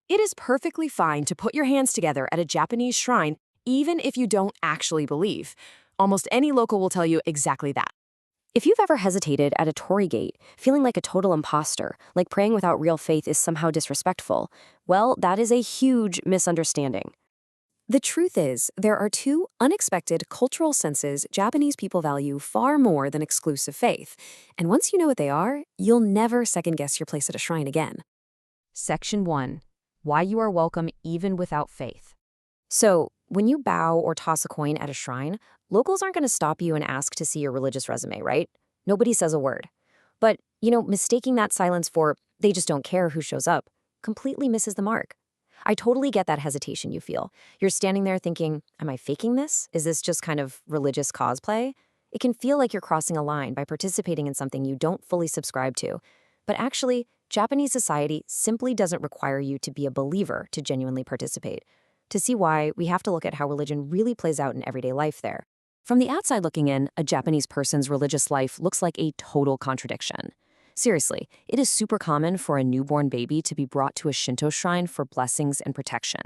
It is perfectly fine to put your hands together at a Japanese shrine, even if you don't actually believe. Almost any local will tell you exactly that. If you've ever hesitated at a torii gate, feeling like a total imposter, like praying without real faith is somehow disrespectful, well, that is a huge misunderstanding. The truth is, there are two unexpected cultural senses Japanese people value far more than exclusive faith. And once you know what they are, you'll never second-guess your place at a shrine again. Section 1. Why you are welcome even without faith. So, when you bow or toss a coin at a shrine, locals aren't going to stop you and ask to see your religious resume, right? Nobody says a word. But, mistaking that silence for they just don't care who shows up completely misses the mark. I totally get that hesitation you feel. You're standing there thinking, am I faking this? Is this just kind of religious cosplay? It can feel like you're crossing a line by participating in something you don't fully subscribe to. But actually, Japanese society simply doesn't require you to be a believer to genuinely participate. To see why, we have to look at how religion really plays out in everyday life there. From the outside looking in, a Japanese person's religious life looks like a total contradiction. Seriously, it is super common for a newborn baby to be brought to a Shinto shrine for blessings and protection.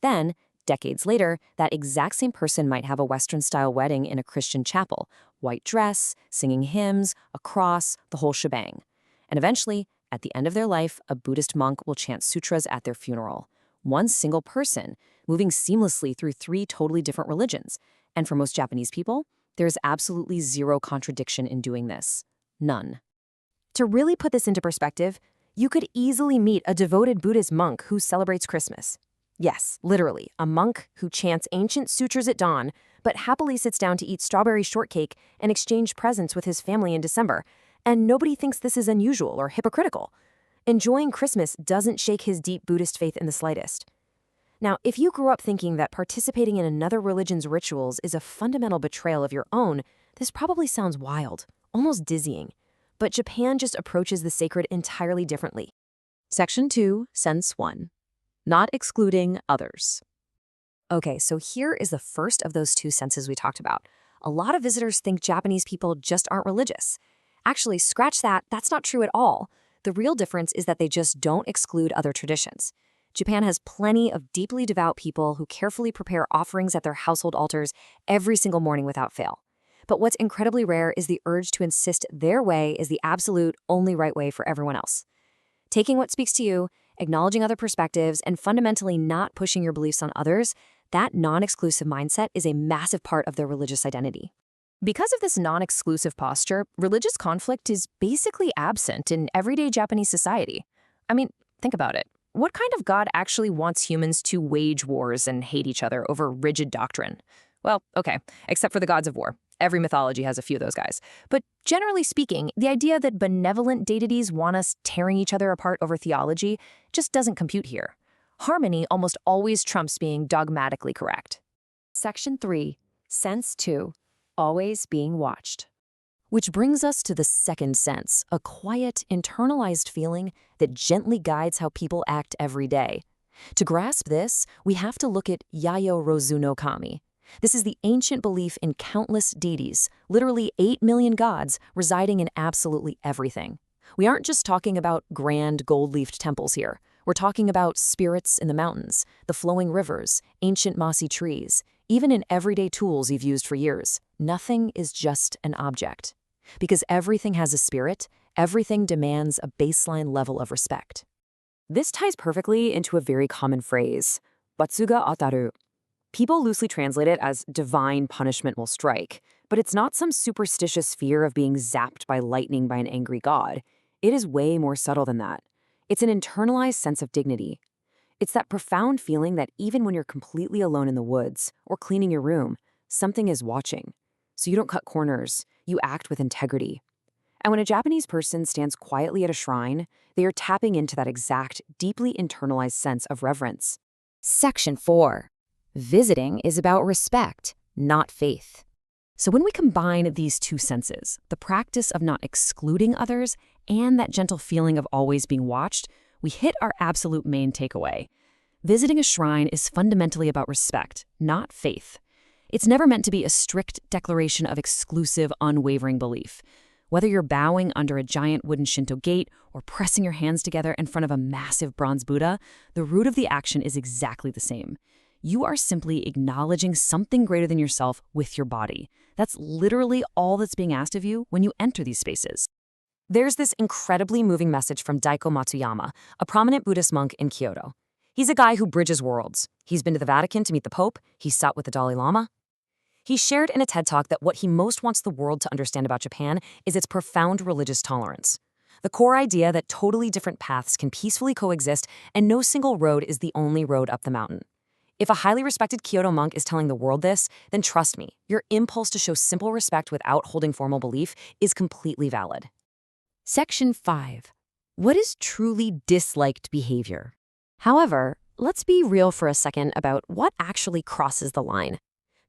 Then, decades later, that exact same person might have a Western-style wedding in a Christian chapel, white dress, singing hymns, a cross, the whole shebang. And eventually, at the end of their life, a Buddhist monk will chant sutras at their funeral. One single person, moving seamlessly through three totally different religions. And for most Japanese people, there is absolutely zero contradiction in doing this. None. To really put this into perspective, you could easily meet a devoted Buddhist monk who celebrates Christmas. Yes, literally, a monk who chants ancient sutras at dawn, but happily sits down to eat strawberry shortcake and exchange presents with his family in December. And nobody thinks this is unusual or hypocritical. Enjoying Christmas doesn't shake his deep Buddhist faith in the slightest. Now, if you grew up thinking that participating in another religion's rituals is a fundamental betrayal of your own, this probably sounds wild, almost dizzying. But Japan just approaches the sacred entirely differently. Section 2, Sense 1. Not excluding others. Okay, so here is the first of those two senses we talked about. A lot of visitors think Japanese people just aren't religious. Actually, scratch that, that's not true at all. The real difference is that they just don't exclude other traditions. Japan has plenty of deeply devout people who carefully prepare offerings at their household altars every single morning without fail. But what's incredibly rare is the urge to insist their way is the absolute only right way for everyone else. Taking what speaks to you, acknowledging other perspectives, and fundamentally not pushing your beliefs on others, that non-exclusive mindset is a massive part of their religious identity. Because of this non-exclusive posture, religious conflict is basically absent in everyday Japanese society. I mean, think about it. What kind of God actually wants humans to wage wars and hate each other over rigid doctrine? Well, okay, except for the gods of war. Every mythology has a few of those guys. But generally speaking, the idea that benevolent deities want us tearing each other apart over theology just doesn't compute here. Harmony almost always trumps being dogmatically correct. Section 3, Sense 2. Always being watched. Which brings us to the second sense, a quiet, internalized feeling that gently guides how people act every day. To grasp this, we have to look at Yayo Rozu no Kami. This is the ancient belief in countless deities, literally 8 million gods residing in absolutely everything. We aren't just talking about grand gold-leafed temples here. We're talking about spirits in the mountains, the flowing rivers, ancient mossy trees, even in everyday tools you've used for years. Nothing is just an object. Because everything has a spirit, everything demands a baseline level of respect. This ties perfectly into a very common phrase, batsuga ataru. People loosely translate it as divine punishment will strike, but it's not some superstitious fear of being zapped by lightning by an angry god. It is way more subtle than that. It's an internalized sense of dignity. It's that profound feeling that even when you're completely alone in the woods or cleaning your room, something is watching. So you don't cut corners, you act with integrity. And when a Japanese person stands quietly at a shrine, they are tapping into that exact, deeply internalized sense of reverence. Section 4. Visiting is about respect, not faith. So when we combine these two senses, the practice of not excluding others and that gentle feeling of always being watched, we hit our absolute main takeaway. Visiting a shrine is fundamentally about respect, not faith. It's never meant to be a strict declaration of exclusive, unwavering belief. Whether you're bowing under a giant wooden Shinto gate or pressing your hands together in front of a massive bronze Buddha, the root of the action is exactly the same. You are simply acknowledging something greater than yourself with your body. That's literally all that's being asked of you when you enter these spaces. There's this incredibly moving message from Daiko Matsuyama, a prominent Buddhist monk in Kyoto. He's a guy who bridges worlds. He's been to the Vatican to meet the Pope. He's sat with the Dalai Lama. He shared in a TED Talk that what he most wants the world to understand about Japan is its profound religious tolerance. The core idea that totally different paths can peacefully coexist and no single road is the only road up the mountain. If a highly respected Kyoto monk is telling the world this, then trust me, your impulse to show simple respect without holding formal belief is completely valid. Section 5. What is truly disliked behavior? However, let's be real for a second about what actually crosses the line.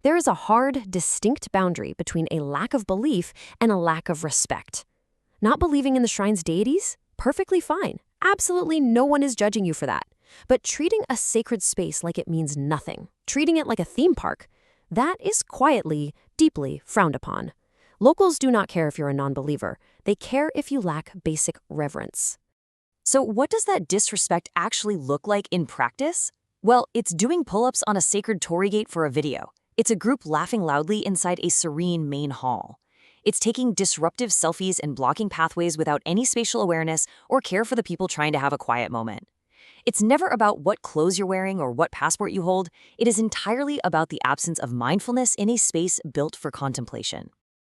There is a hard, distinct boundary between a lack of belief and a lack of respect. Not believing in the shrine's deities? Perfectly fine. Absolutely no one is judging you for that. But treating a sacred space like it means nothing, treating it like a theme park, that is quietly, deeply frowned upon. Locals do not care if you're a non-believer. They care if you lack basic reverence. So what does that disrespect actually look like in practice? Well, it's doing pull-ups on a sacred torii gate for a video. It's a group laughing loudly inside a serene main hall. It's taking disruptive selfies and blocking pathways without any spatial awareness or care for the people trying to have a quiet moment. It's never about what clothes you're wearing or what passport you hold. It is entirely about the absence of mindfulness in a space built for contemplation.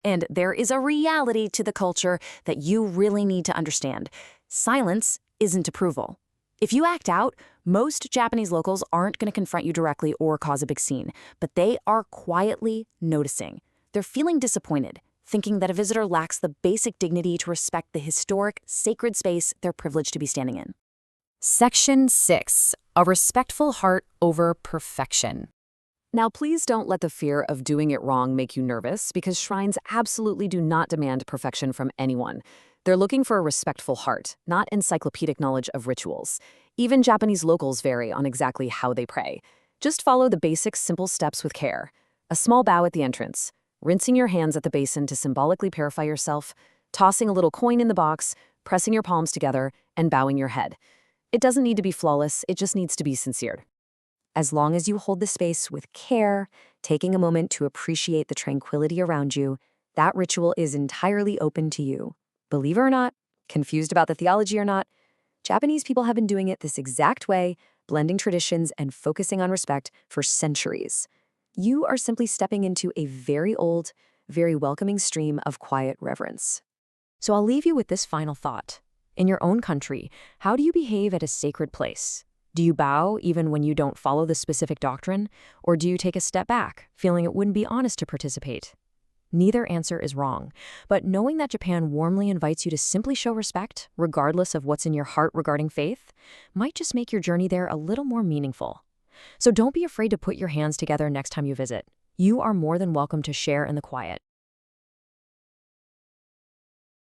And there is a reality to the culture that you really need to understand. Silence isn't approval. If you act out, most Japanese locals aren't going to confront you directly or cause a big scene, but they are quietly noticing. They're feeling disappointed, thinking that a visitor lacks the basic dignity to respect the historic, sacred space they're privileged to be standing in. Section 6. A respectful heart over perfection. Now, please don't let the fear of doing it wrong make you nervous, because shrines absolutely do not demand perfection from anyone. They're looking for a respectful heart, not encyclopedic knowledge of rituals. Even Japanese locals vary on exactly how they pray. Just follow the basic, simple steps with care. A small bow at the entrance, rinsing your hands at the basin to symbolically purify yourself, tossing a little coin in the box, pressing your palms together, and bowing your head. It doesn't need to be flawless, it just needs to be sincere. As long as you hold the space with care, taking a moment to appreciate the tranquility around you, that ritual is entirely open to you. Believe it or not, confused about the theology or not, Japanese people have been doing it this exact way, blending traditions and focusing on respect for centuries. You are simply stepping into a very old, very welcoming stream of quiet reverence. So I'll leave you with this final thought. In your own country, how do you behave at a sacred place? Do you bow even when you don't follow the specific doctrine? Or do you take a step back, feeling it wouldn't be honest to participate? Neither answer is wrong, but knowing that Japan warmly invites you to simply show respect, regardless of what's in your heart regarding faith, might just make your journey there a little more meaningful. So don't be afraid to put your hands together next time you visit. You are more than welcome to share in the quiet.